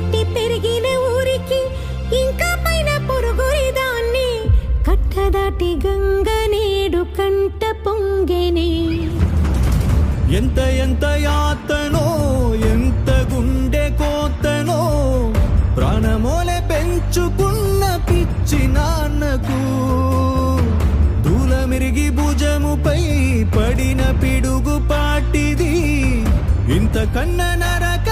పుట్టి పెరిగిన ఊరికి ఇంకా పైన పొరుగురి దాన్ని కట్టదాటి గంగ నేడు కంట పొంగెనే. ఎంత ఎంత యాతనో ఎంత గుండె కోతనో ప్రాణమోలే పెంచుకున్న పిచ్చి నాన్నకు దూలమిరిగి భుజముపై పడిన పిడుగు పాటిది ఇంతకన్నా నరక